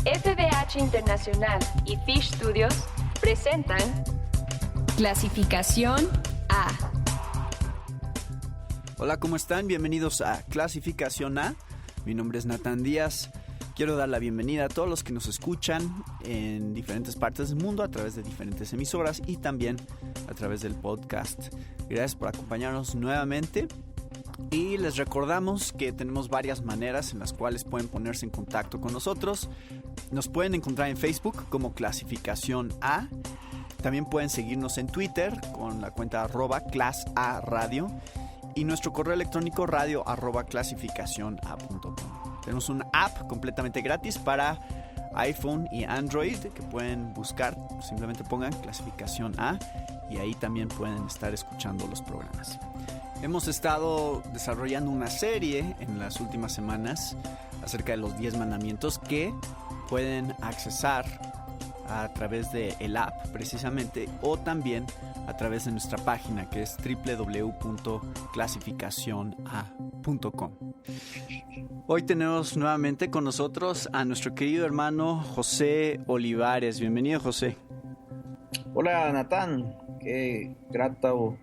SDH Internacional y Fish Studios presentan Clasificación A. Hola, ¿cómo están? Bienvenidos a Clasificación A. Mi nombre es Natán Díaz. Quiero dar la bienvenida a todos los que nos escuchan en diferentes partes del mundo a través de diferentes emisoras y también a través del podcast. Gracias por acompañarnos nuevamente. Y les recordamos que tenemos varias maneras en las cuales pueden ponerse en contacto con nosotros. Nos pueden encontrar en Facebook como Clasificación A. También pueden seguirnos en Twitter con la cuenta @ClasARadio y nuestro correo electrónico radio@clasificaciona.com. Tenemos una app completamente gratis para iPhone y Android que pueden buscar. Simplemente pongan Clasificación A y ahí también pueden estar escuchando los programas. Hemos estado desarrollando una serie en las últimas semanas acerca de los 10 mandamientos que pueden accesar a través del app precisamente o también a través de nuestra página que es www.clasificaciona.com. Hoy tenemos nuevamente con nosotros a nuestro querido hermano José Olivares. Bienvenido, José. Hola, Natán. Qué grato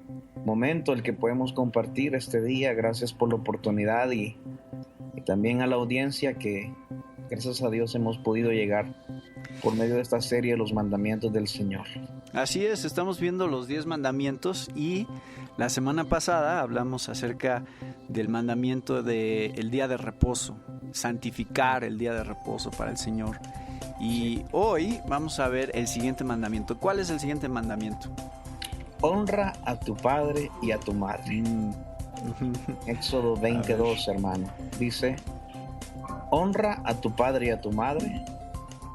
momento el que podemos compartir este día. Gracias por la oportunidad y también a la audiencia que gracias a Dios hemos podido llegar por medio de esta serie de los mandamientos del Señor. Así es, estamos viendo los 10 mandamientos y la semana pasada hablamos acerca del mandamiento del día de reposo, santificar el día de reposo para el Señor. Y hoy vamos a ver el siguiente mandamiento. ¿Cuál es el siguiente mandamiento? Honra a tu padre y a tu madre. Éxodo 22, hermano. Dice, honra a tu padre y a tu madre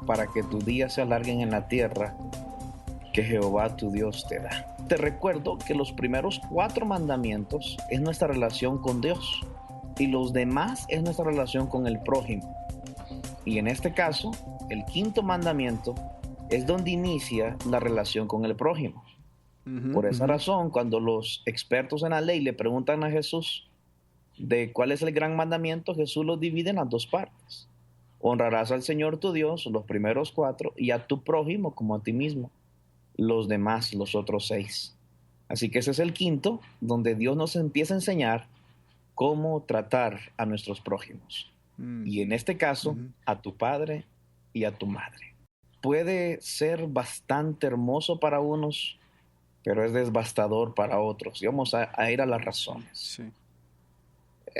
para que tus días se alarguen en la tierra que Jehová tu Dios te da. Te recuerdo que los primeros 4 mandamientos es nuestra relación con Dios y los demás es nuestra relación con el prójimo. Y en este caso, el 5.º mandamiento es donde inicia la relación con el prójimo. Por esa razón, cuando los expertos en la ley le preguntan a Jesús de cuál es el gran mandamiento, Jesús lo divide en las 2 partes. Honrarás al Señor tu Dios, los primeros 4, y a tu prójimo como a ti mismo, los demás, los otros 6. Así que ese es el 5.º, donde Dios nos empieza a enseñar cómo tratar a nuestros prójimos. Y en este caso, a tu padre y a tu madre. Puede ser bastante hermoso para unos, pero es devastador para otros. Y vamos a ir a las razones. Sí.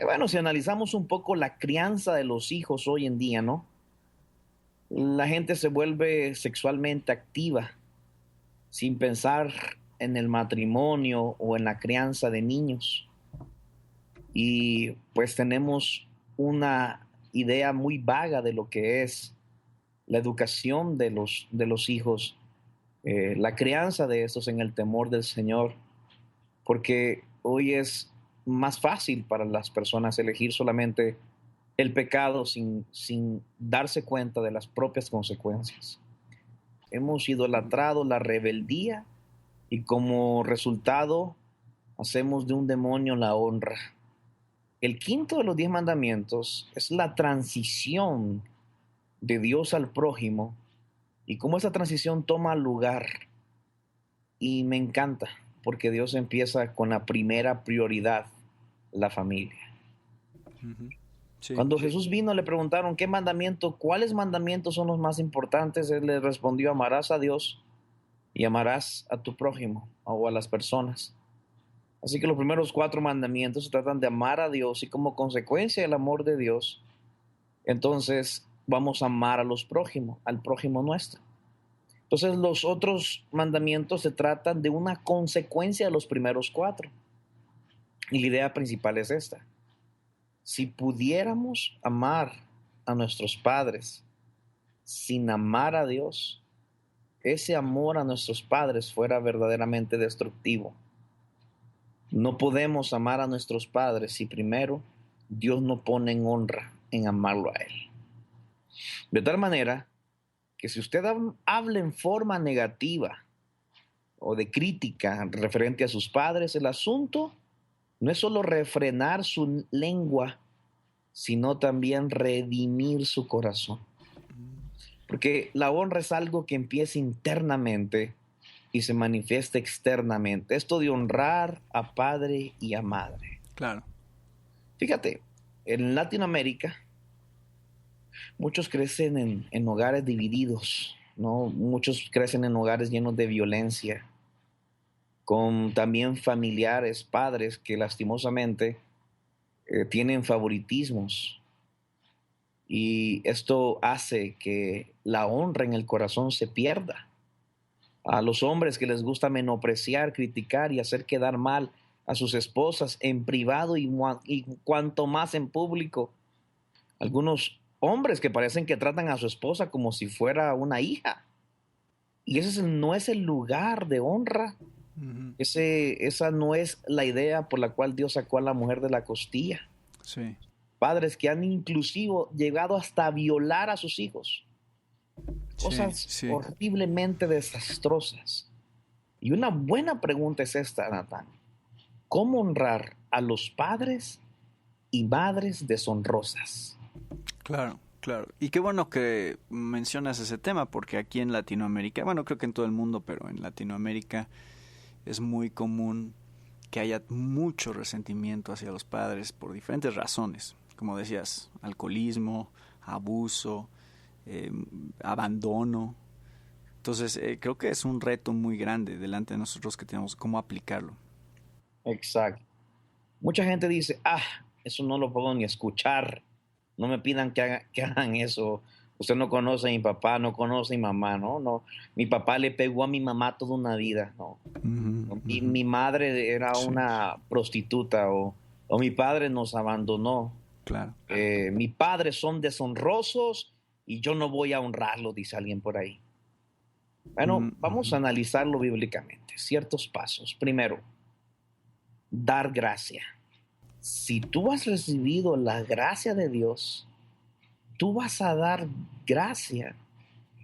Bueno, si analizamos un poco la crianza de los hijos hoy en día, ¿no? La gente se vuelve sexualmente activa sin pensar en el matrimonio o en la crianza de niños. Y pues tenemos una idea muy vaga de lo que es la educación de los hijos, la crianza de estos en el temor del Señor, porque hoy es más fácil para las personas elegir solamente el pecado sin darse cuenta de las propias consecuencias. Hemos idolatrado la rebeldía y como resultado hacemos de un demonio la honra. El 5.º de los 10 mandamientos es la transición de Dios al prójimo y cómo esa transición toma lugar. Y me encanta porque Dios empieza con la primera prioridad, la familia. Sí, Cuando Jesús vino le preguntaron ¿cuáles mandamientos son los más importantes? Él les respondió, amarás a Dios y amarás a tu prójimo o a las personas. Así que los primeros 4 mandamientos se tratan de amar a Dios y como consecuencia del amor de Dios, entonces vamos a amar a los prójimos, al prójimo nuestro. Entonces los otros mandamientos se tratan de una consecuencia de los primeros 4. Y la idea principal es esta. Si pudiéramos amar a nuestros padres sin amar a Dios, ese amor a nuestros padres fuera verdaderamente destructivo. No podemos amar a nuestros padres si primero Dios no pone en honra en amarlo a Él. De tal manera que si usted habla en forma negativa o de crítica referente a sus padres, el asunto no es solo refrenar su lengua, sino también redimir su corazón. Porque la honra es algo que empieza internamente y se manifiesta externamente. Esto de honrar a padre y a madre. Claro. Fíjate, en Latinoamérica muchos crecen en hogares divididos, ¿no? Muchos crecen en hogares llenos de violencia, con también familiares, padres que lastimosamente tienen favoritismos. Y esto hace que la honra en el corazón se pierda. A los hombres que les gusta menospreciar, criticar y hacer quedar mal a sus esposas en privado y cuanto más en público. Algunos hombres que parecen que tratan a su esposa como si fuera una hija. Y ese no es el lugar de honra. Ujú. Esa no es la idea por la cual Dios sacó a la mujer de la costilla. Sí. Padres que han inclusive llegado hasta a violar a sus hijos. Cosas Sí. horriblemente desastrosas. Y una buena pregunta es esta, Natán. ¿Cómo honrar a los padres y madres deshonrosas? Claro, claro. Y qué bueno que mencionas ese tema, porque aquí en Latinoamérica, bueno, creo que en todo el mundo, pero en Latinoamérica es muy común que haya mucho resentimiento hacia los padres por diferentes razones. Como decías, alcoholismo, abuso, abandono. Entonces, creo que es un reto muy grande delante de nosotros que tenemos cómo aplicarlo. Exacto. Mucha gente dice, eso no lo puedo ni escuchar. No me pidan que hagan eso. Usted no conoce a mi papá, no conoce a mi mamá, ¿no? No, mi papá le pegó a mi mamá toda una vida, ¿no? Y mi madre era Sí. una prostituta o mi padre nos abandonó. Claro. Mi padre son deshonrosos y yo no voy a honrarlo, dice alguien por ahí. Bueno, vamos a analizarlo bíblicamente. Ciertos pasos. Primero, dar gracia. Si tú has recibido la gracia de Dios, tú vas a dar gracia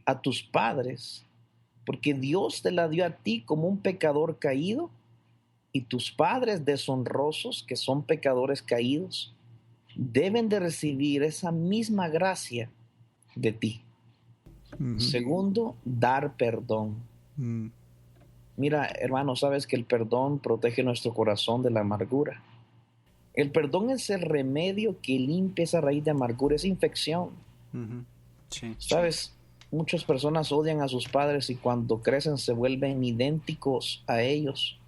a tus padres, porque Dios te la dio a ti como un pecador caído, y tus padres deshonrosos, que son pecadores caídos, deben de recibir esa misma gracia de ti. Segundo, dar perdón. Mira, hermano, sabes que el perdón protege nuestro corazón de la amargura. El perdón es el remedio que limpia esa raíz de amargura, esa infección. Sí. Sabes, muchas personas odian a sus padres y cuando crecen se vuelven idénticos a ellos.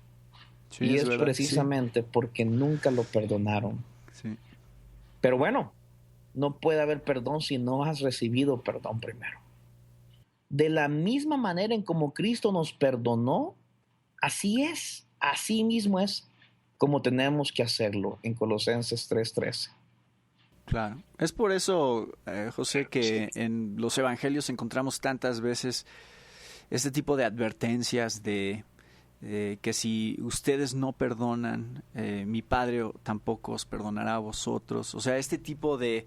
Sí, y es verdad, precisamente porque nunca lo perdonaron. Sí. Pero bueno, no puede haber perdón si no has recibido perdón primero. De la misma manera en como Cristo nos perdonó, así mismo es como tenemos que hacerlo en Colosenses 3:13. Claro. Es por eso, José, que en los evangelios encontramos tantas veces este tipo de advertencias de que si ustedes no perdonan, mi Padre tampoco os perdonará a vosotros. O sea, este tipo de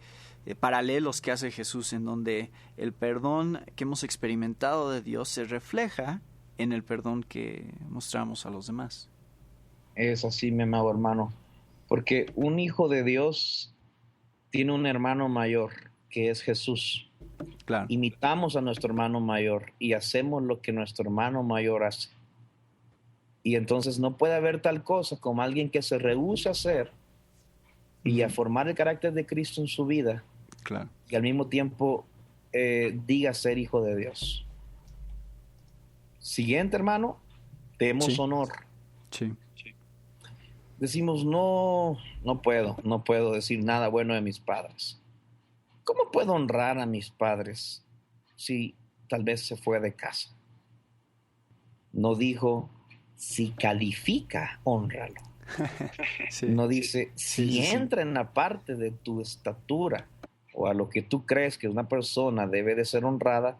paralelos que hace Jesús, en donde el perdón que hemos experimentado de Dios se refleja en el perdón que mostramos a los demás. Es así, mi amado hermano, porque un hijo de Dios tiene un hermano mayor, que es Jesús. Claro. Imitamos a nuestro hermano mayor y hacemos lo que nuestro hermano mayor hace. Y entonces no puede haber tal cosa como alguien que se rehúsa a hacer y a formar el carácter de Cristo en su vida. Claro. Y al mismo tiempo diga ser hijo de Dios. Siguiente, hermano, demos honor. Sí. Decimos, no puedo decir nada bueno de mis padres. ¿Cómo puedo honrar a mis padres si tal vez se fue de casa? No dijo, si califica, hónralo. Sí. No dice, si entra en la parte de tu estatura o a lo que tú crees que una persona debe de ser honrada,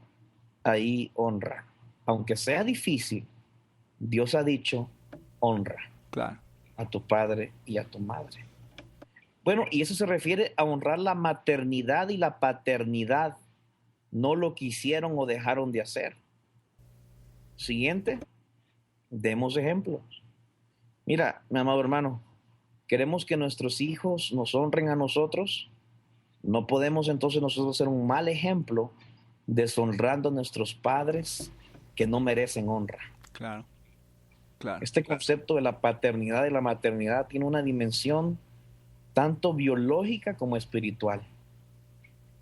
ahí honra. Aunque sea difícil, Dios ha dicho, honra. Claro. A tu padre y a tu madre. Bueno, y eso se refiere a honrar la maternidad y la paternidad, no lo que hicieron o dejaron de hacer. Siguiente, demos ejemplos. Mira, mi amado hermano, queremos que nuestros hijos nos honren a nosotros. No podemos entonces nosotros ser un mal ejemplo deshonrando a nuestros padres que no merecen honra. Claro, claro. Este concepto de la paternidad y la maternidad tiene una dimensión tanto biológica como espiritual.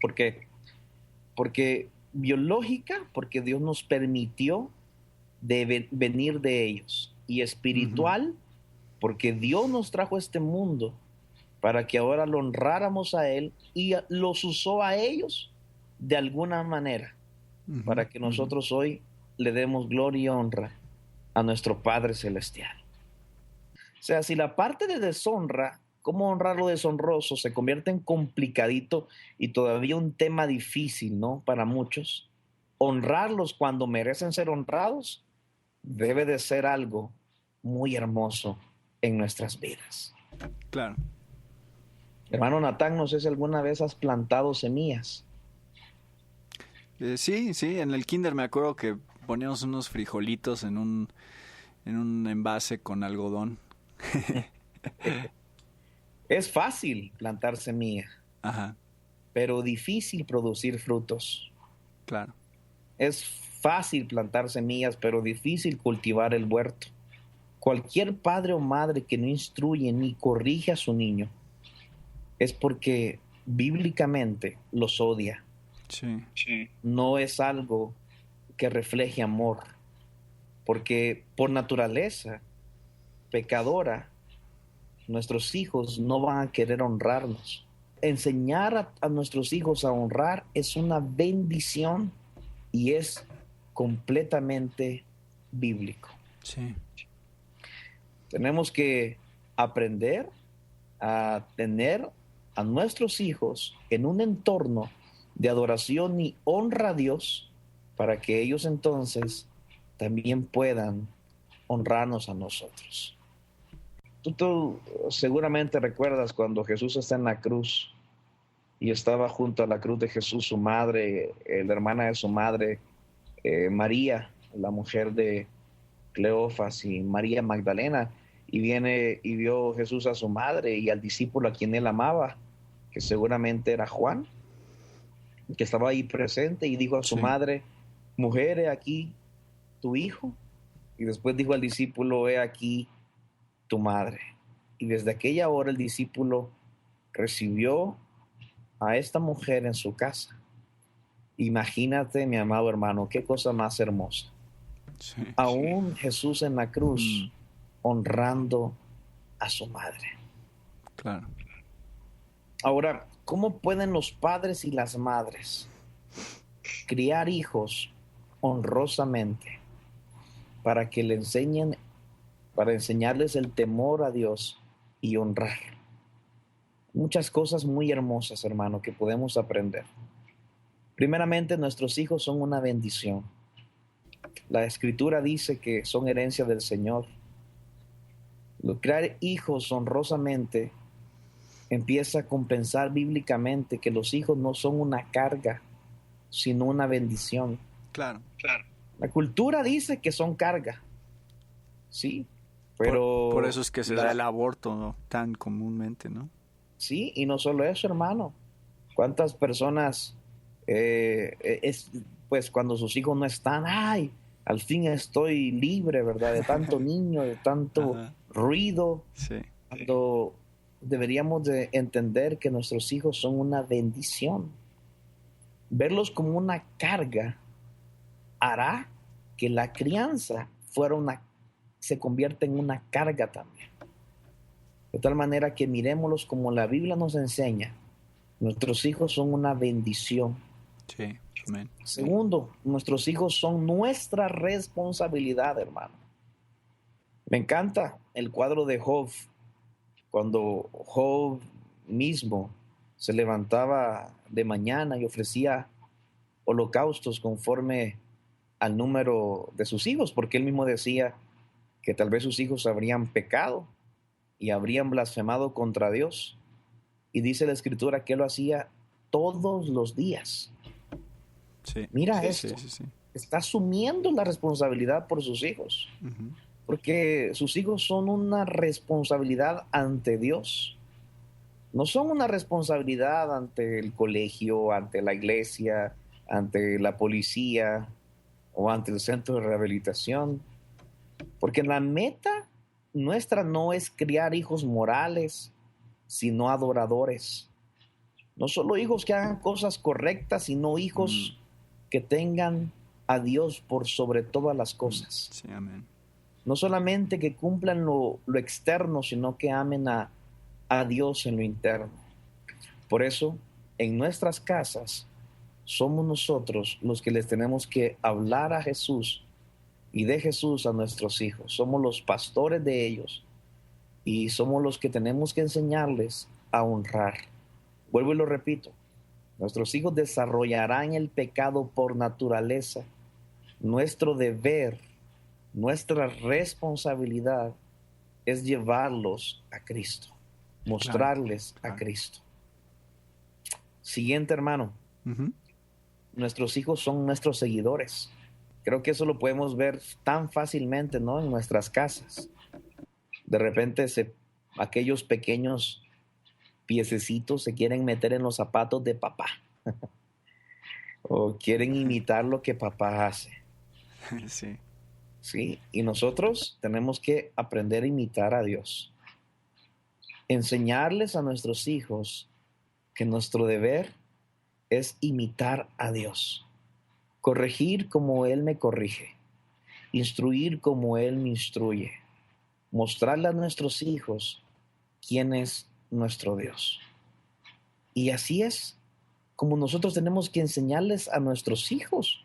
Porque biológica, porque Dios nos permitió venir de ellos. Y espiritual, porque Dios nos trajo a este mundo para que ahora lo honráramos a Él y los usó a ellos de alguna manera, para que nosotros hoy le demos gloria y honra a nuestro Padre Celestial. O sea, si la parte de deshonra, cómo honrar lo deshonroso, se convierte en complicadito y todavía un tema difícil, ¿no? Para muchos, honrarlos cuando merecen ser honrados debe de ser algo muy hermoso en nuestras vidas. Claro. Hermano Natán, no sé si alguna vez has plantado semillas. Sí, en el kinder me acuerdo que poníamos unos frijolitos en un envase con algodón. Es fácil plantar semilla, pero difícil producir frutos. Claro. Es fácil plantar semillas, pero difícil cultivar el huerto. Cualquier padre o madre que no instruye ni corrige a su niño es porque bíblicamente los odia. Sí. No es algo que refleje amor, porque por naturaleza pecadora, nuestros hijos no van a querer honrarnos. Enseñar a nuestros hijos a honrar es una bendición y es completamente bíblico. Sí. Tenemos que aprender a tener a nuestros hijos en un entorno de adoración y honra a Dios para que ellos entonces también puedan honrarnos a nosotros. Tú seguramente recuerdas cuando Jesús está en la cruz y estaba junto a la cruz de Jesús su madre, la hermana de su madre, María, la mujer de Cleofas, y María Magdalena, y viene y vio Jesús a su madre y al discípulo a quien él amaba, que seguramente era Juan, que estaba ahí presente, y dijo a su madre: mujer, he aquí tu hijo. Y después dijo al discípulo: he aquí tu madre. Y desde aquella hora el discípulo recibió a esta mujer en su casa. Imagínate, mi amado hermano, qué cosa más hermosa. Aún Jesús en la cruz honrando a su madre. Claro. Ahora, ¿cómo pueden los padres y las madres criar hijos honrosamente para que le enseñen, para enseñarles el temor a Dios y honrar? Muchas cosas muy hermosas, hermano, que podemos aprender. Primeramente, nuestros hijos son una bendición. La Escritura dice que son herencia del Señor. Crear hijos honrosamente empieza a compensar bíblicamente que los hijos no son una carga, sino una bendición. Claro. La cultura dice que son carga, sí, pero... Por eso es que se da el aborto, ¿no? Tan comúnmente, ¿no? Sí, y no solo eso, hermano. ¿Cuántas personas, pues cuando sus hijos no están, ay, al fin estoy libre, ¿verdad? De tanto niño, de tanto ruido. Sí. Cuando deberíamos de entender que nuestros hijos son una bendición. Verlos como una carga hará que la crianza se convierta en una carga también. De tal manera que miremoslos como la Biblia nos enseña. Nuestros hijos son una bendición. Sí, amén. Segundo, nuestros hijos son nuestra responsabilidad, hermano. Me encanta el cuadro de Job, cuando Job mismo se levantaba de mañana y ofrecía holocaustos conforme al número de sus hijos, porque él mismo decía que tal vez sus hijos habrían pecado y habrían blasfemado contra Dios. Y dice la Escritura que él lo hacía todos los días. Sí, Mira esto. Sí. Está asumiendo la responsabilidad por sus hijos. Porque sus hijos son una responsabilidad ante Dios. No son una responsabilidad ante el colegio, ante la iglesia, ante la policía o ante el centro de rehabilitación, porque la meta nuestra no es criar hijos morales, sino adoradores. No solo hijos que hagan cosas correctas, sino hijos que tengan a Dios por sobre todas las cosas. Sí, amén. No solamente que cumplan lo externo, sino que amen a Dios en lo interno. Por eso, en nuestras casas, somos nosotros los que les tenemos que hablar a Jesús y de Jesús a nuestros hijos. Somos los pastores de ellos y somos los que tenemos que enseñarles a honrar. Vuelvo y lo repito, nuestros hijos desarrollarán el pecado por naturaleza. Nuestro deber, nuestra responsabilidad es llevarlos a Cristo, mostrarles a Cristo. Siguiente, hermano. Nuestros hijos son nuestros seguidores. Creo que eso lo podemos ver tan fácilmente, ¿no? En nuestras casas. De repente aquellos pequeños piececitos se quieren meter en los zapatos de papá o quieren imitar lo que papá hace. Sí. Sí, y nosotros tenemos que aprender a imitar a Dios. Enseñarles a nuestros hijos que nuestro deber es imitar a Dios. Corregir como Él me corrige. Instruir como Él me instruye. Mostrarle a nuestros hijos quién es nuestro Dios. Y así es como nosotros tenemos que enseñarles a nuestros hijos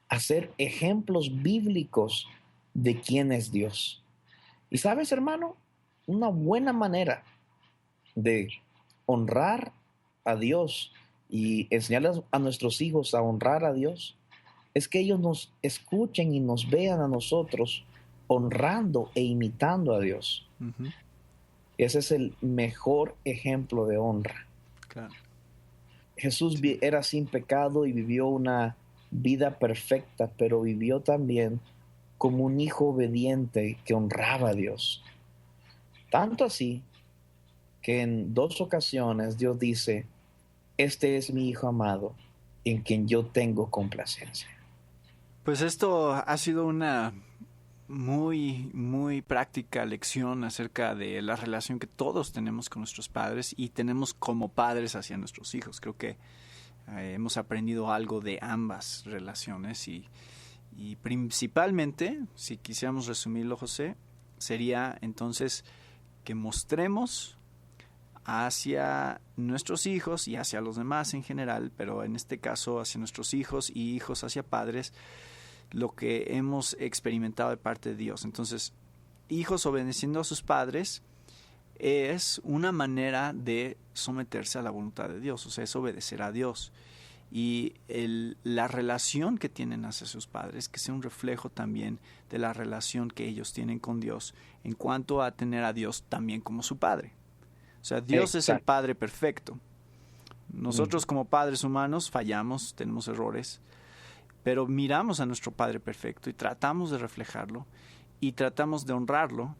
a ser ejemplos bíblicos de quién es Dios. Y sabes, hermano, una buena manera de honrar a Dios y enseñarles a nuestros hijos a honrar a Dios es que ellos nos escuchen y nos vean a nosotros honrando e imitando a Dios. Ese es el mejor ejemplo de honra. Claro. Jesús era sin pecado y vivió una vida perfecta, pero vivió también como un hijo obediente que honraba a Dios. Tanto así que en 2 ocasiones Dios dice: este es mi hijo amado, en quien yo tengo complacencia. Pues esto ha sido una muy, muy práctica lección acerca de la relación que todos tenemos con nuestros padres y tenemos como padres hacia nuestros hijos. Creo que hemos aprendido algo de ambas relaciones y principalmente, si quisiéramos resumirlo, José, sería entonces que mostremos hacia nuestros hijos y hacia los demás en general, pero en este caso hacia nuestros hijos y hijos hacia padres, lo que hemos experimentado de parte de Dios. Entonces, hijos obedeciendo a sus padres es una manera de someterse a la voluntad de Dios, o sea, es obedecer a Dios. Y la relación que tienen hacia sus padres, que sea un reflejo también de la relación que ellos tienen con Dios en cuanto a tener a Dios también como su Padre. O sea, Dios es el Padre perfecto. Nosotros como padres humanos fallamos, tenemos errores, pero miramos a nuestro Padre perfecto y tratamos de reflejarlo y tratamos de honrarlo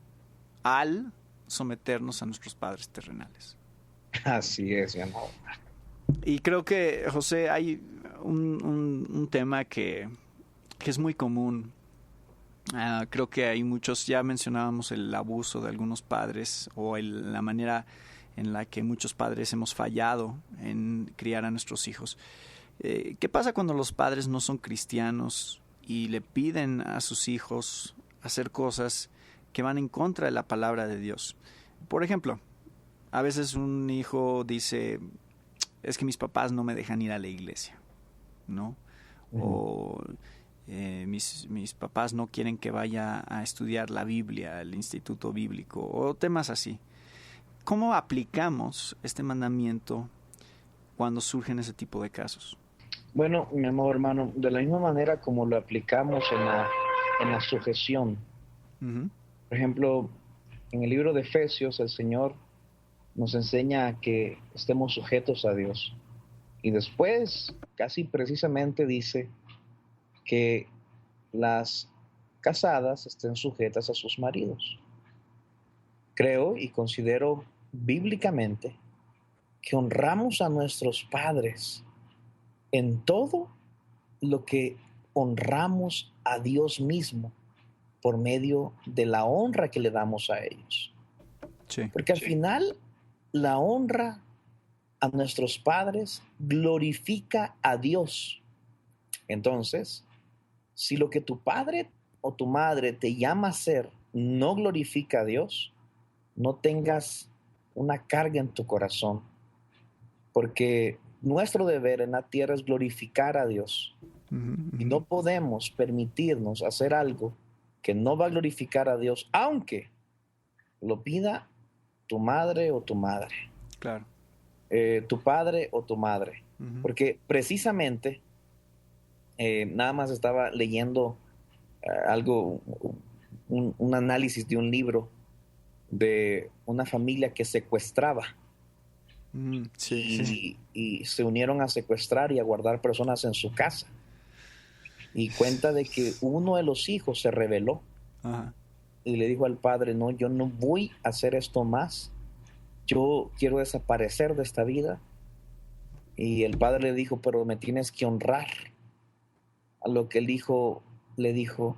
al someternos a nuestros padres terrenales. Así es, mi amor. Y creo que, José, hay un tema que es muy común. Creo que hay muchos, ya mencionábamos el abuso de algunos padres o la manera en la que muchos padres hemos fallado en criar a nuestros hijos. ¿Qué pasa cuando los padres no son cristianos y le piden a sus hijos hacer cosas que van en contra de la palabra de Dios? Por ejemplo, a veces un hijo dice: es que mis papás no me dejan ir a la iglesia, ¿no? O mis papás no quieren que vaya a estudiar la Biblia al instituto bíblico, o temas así. ¿Cómo aplicamos este mandamiento cuando surgen ese tipo de casos? Bueno, mi amor hermano, de la misma manera como lo aplicamos en la sujeción. Por ejemplo, en el libro de Efesios, el Señor nos enseña que estemos sujetos a Dios. Y después, casi precisamente dice que las casadas estén sujetas a sus maridos. Creo y considero bíblicamente que honramos a nuestros padres en todo lo que honramos a Dios mismo por medio de la honra que le damos a ellos. Sí. Porque al final la honra a nuestros padres glorifica a Dios. Entonces, si lo que tu padre o tu madre te llama a hacer no glorifica a Dios, no tengas una carga en tu corazón, porque nuestro deber en la tierra es glorificar a Dios. Y no podemos permitirnos hacer algo que no va a glorificar a Dios, aunque lo pida tu madre o tu madre. Claro. Tu padre o tu madre. Porque precisamente, nada más estaba leyendo algo, un análisis de un libro de una familia que secuestraba. Y se unieron a secuestrar y a guardar personas en su casa. Y cuenta de que uno de los hijos se rebeló. Ajá. Y le dijo al padre, no, yo no voy a hacer esto más. Yo quiero desaparecer de esta vida. Y el padre le dijo, pero me tienes que honrar. A lo que el hijo le dijo,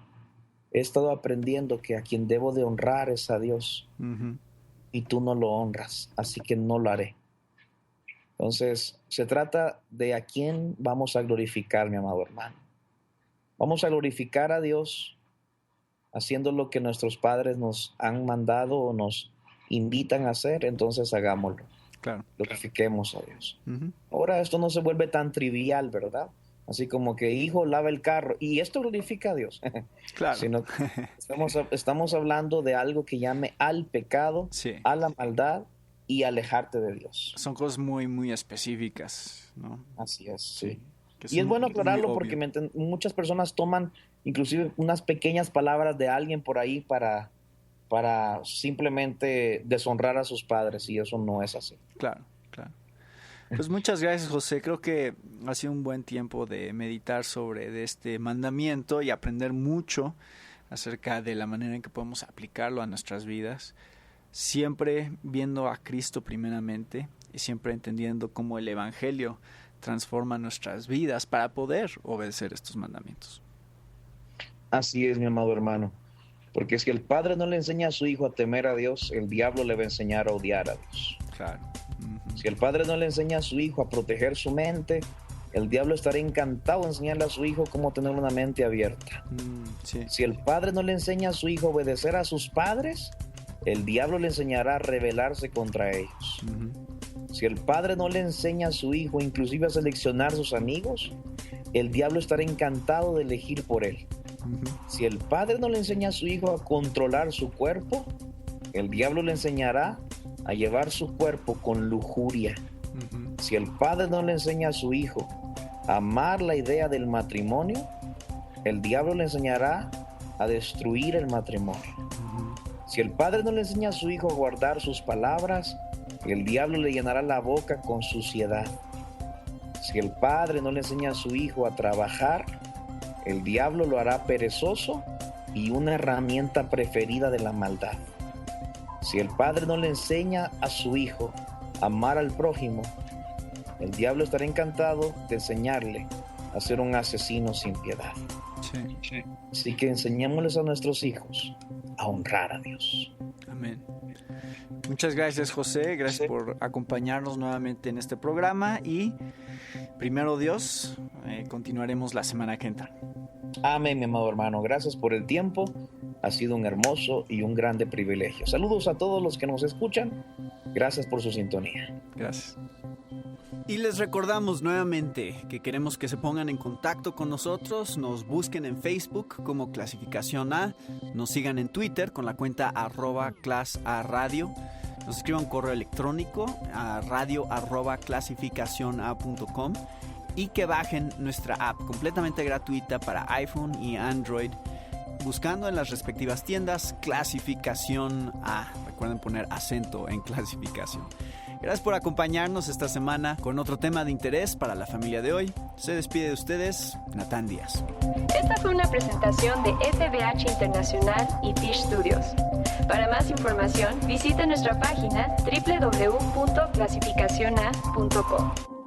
he estado aprendiendo que a quien debo de honrar es a Dios. Y tú no lo honras, así que no lo haré. Entonces, se trata de a quién vamos a glorificar, mi amado hermano. Vamos a glorificar a Dios haciendo lo que nuestros padres nos han mandado o nos invitan a hacer, entonces hagámoslo. Claro. Glorifiquemos a Dios. Ahora esto no se vuelve tan trivial, ¿verdad? Así como que hijo lava el carro y esto glorifica a Dios. Claro. Sino estamos hablando de algo que llame al pecado, sí, a la maldad y alejarte de Dios. Son cosas muy, muy específicas, ¿no? Así es, sí. Y es bueno aclararlo porque muchas personas toman inclusive unas pequeñas palabras de alguien por ahí para simplemente deshonrar a sus padres, y eso no es así. Claro, claro. Pues muchas gracias, José. Creo que ha sido un buen tiempo de meditar sobre este mandamiento y aprender mucho acerca de la manera en que podemos aplicarlo a nuestras vidas, siempre viendo a Cristo primeramente y siempre entendiendo cómo el Evangelio transforma nuestras vidas para poder obedecer estos mandamientos. Así es, mi amado hermano. Porque si el padre no le enseña a su hijo a temer a Dios, el diablo le va a enseñar a odiar a Dios. Claro. Si el padre no le enseña a su hijo a proteger su mente, el diablo estará encantado de enseñarle a su hijo cómo tener una mente abierta. Sí. Si el padre no le enseña a su hijo a obedecer a sus padres, el diablo le enseñará a rebelarse contra ellos. Si el padre no le enseña a su hijo inclusive a seleccionar sus amigos, el diablo estará encantado de elegir por él. Si el padre no le enseña a su hijo a controlar su cuerpo, el diablo le enseñará a llevar su cuerpo con lujuria. Si el padre no le enseña a su hijo a amar la idea del matrimonio, el diablo le enseñará a destruir el matrimonio. Si el padre no le enseña a su hijo a guardar sus palabras, el diablo le llenará la boca con suciedad. Si el padre no le enseña a su hijo a trabajar, el diablo lo hará perezoso y una herramienta preferida de la maldad. Si el padre no le enseña a su hijo a amar al prójimo, el diablo estará encantado de enseñarle a ser un asesino sin piedad. Sí. Así que enseñémosles a nuestros hijos a honrar a Dios. Amén. Muchas gracias, José. Gracias por acompañarnos nuevamente en este programa y primero Dios, continuaremos la semana que entra. Amén, mi amado hermano. Gracias por el tiempo. Ha sido un hermoso y un grande privilegio. Saludos a todos los que nos escuchan. Gracias por su sintonía. Gracias. Y les recordamos nuevamente que queremos que se pongan en contacto con nosotros, nos busquen en Facebook como Clasificación A, nos sigan en Twitter con la cuenta @clasaradio, nos escriban un correo electrónico a radio@clasificaciona.com y que bajen nuestra app completamente gratuita para iPhone y Android, buscando en las respectivas tiendas Clasificación A. Recuerden poner acento en clasificación. Gracias por acompañarnos esta semana con otro tema de interés para la familia de hoy. Se despide de ustedes, Natán Díaz. Esta fue una presentación de FBH Internacional y Fish Studios. Para más información, visita nuestra página www.clasificaciona.com.